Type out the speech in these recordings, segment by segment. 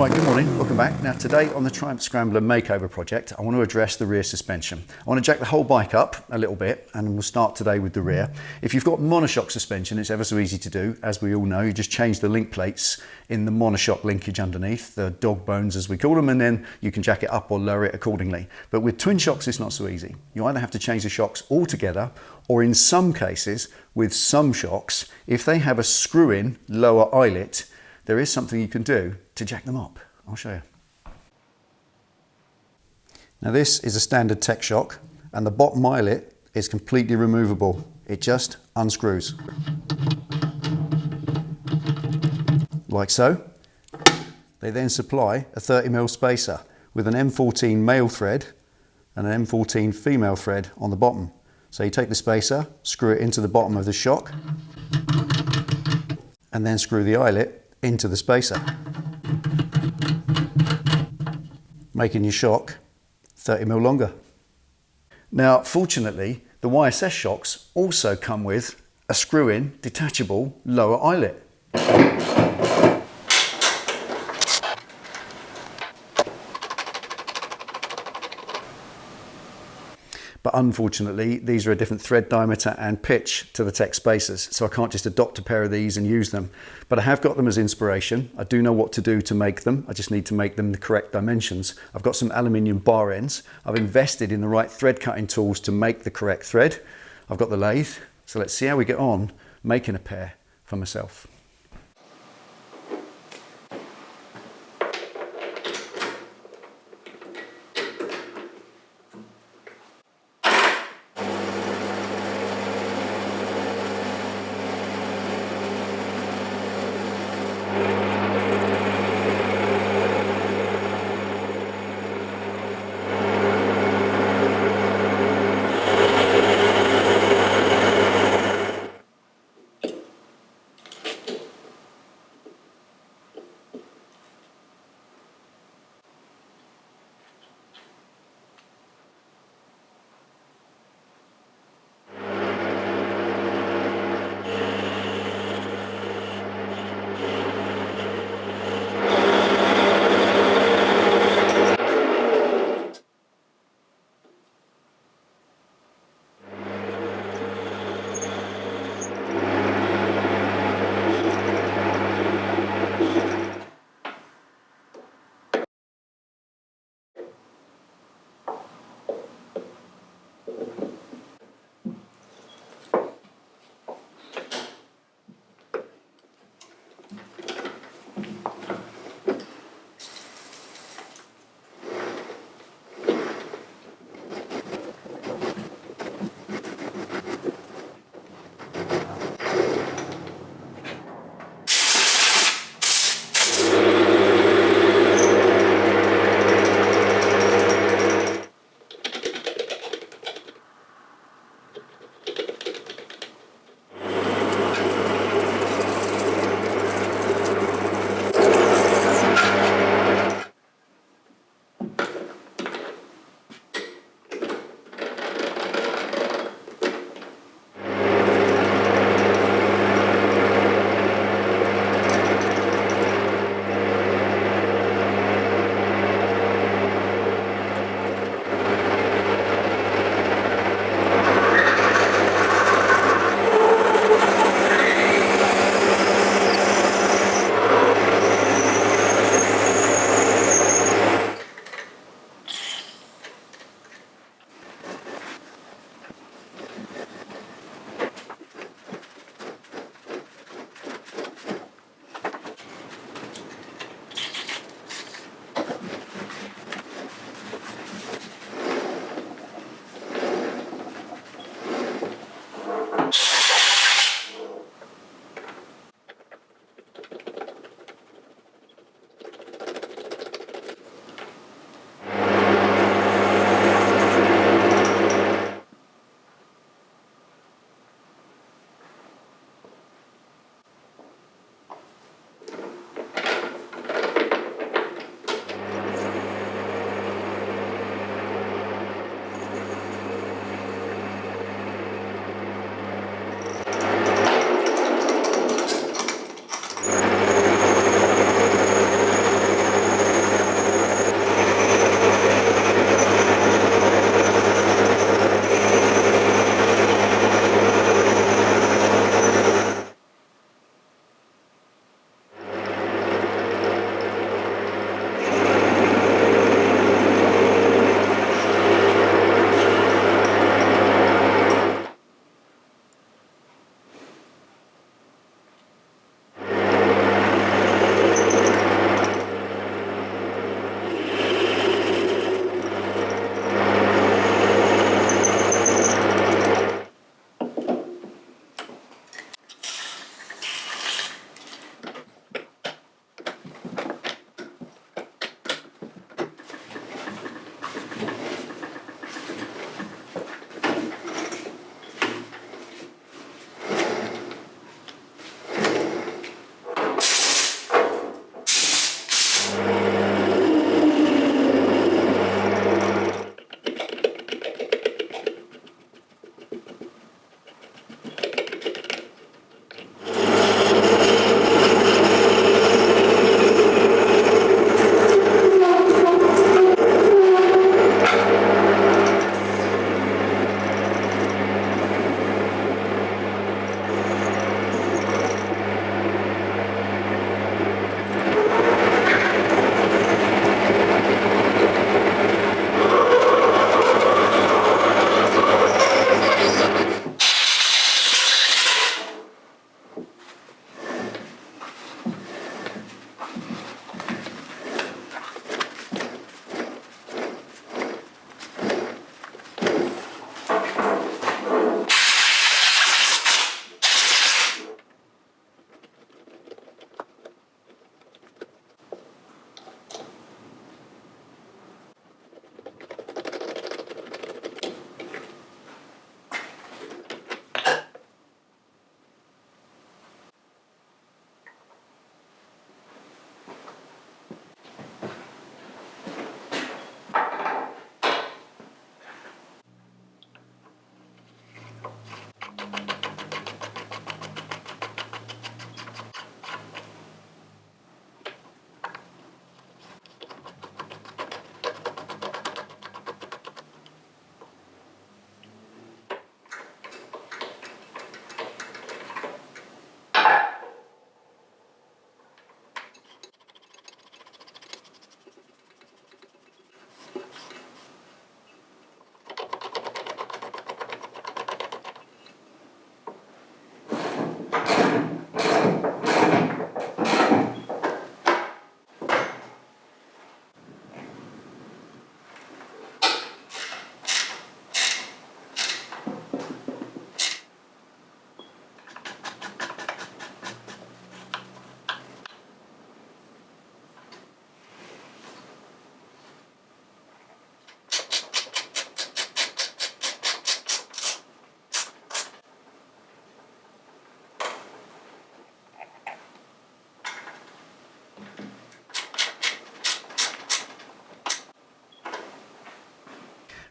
Right, good morning, welcome back. Now today on the Triumph Scrambler Makeover project, I want to address the rear suspension. I want to jack the whole bike up a little bit and we'll start today with the rear. If you've got monoshock suspension, it's ever so easy to do. As we all know, you just change the link plates in the monoshock linkage underneath, the dog bones as we call them, and then you can jack it up or lower it accordingly. But with twin shocks, it's not so easy. You either have to change the shocks altogether, or in some cases, with some shocks, if they have a screw-in lower eyelet, there is something you can do to jack them up. I'll show you. Now this is a standard tech shock and the bottom eyelet is completely removable. It just unscrews. Like so. They then supply a 30mm spacer with an M14 male thread and an M14 female thread on the bottom. So you take the spacer, screw it into the bottom of the shock and then screw the eyelet into the spacer, making your shock 30mm longer. Now, fortunately, the YSS shocks also come with a screw-in detachable lower eyelet. But unfortunately, these are a different thread diameter and pitch to the tech spacers, so I can't just adopt a pair of these and use them. But I have got them as inspiration. I do know what to do to make them. I just need to make them the correct dimensions. I've got some aluminium bar ends. I've invested in the right thread cutting tools to make the correct thread. I've got the lathe, so let's see how we get on making a pair for myself.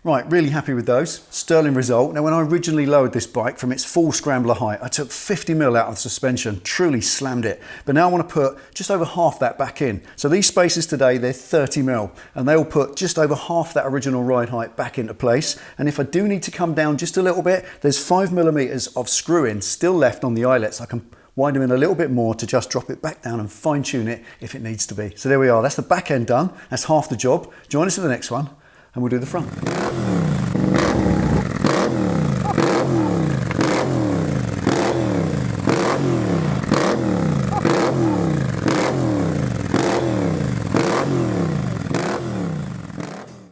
Right, really happy with those. Sterling result. Now, when I originally lowered this bike from its full Scrambler height, I took 50mm out of the suspension, truly slammed it. But now I want to put just over half that back in. So these spacers today, they're 30mm, and they'll put just over half that original ride height back into place. And if I do need to come down just a little bit, there's 5mm of screw-in still left on the eyelets. I can wind them in a little bit more to just drop it back down and fine tune it if it needs to be. So there we are, that's the back end done. That's half the job. Join us for the next one, and we'll do the front.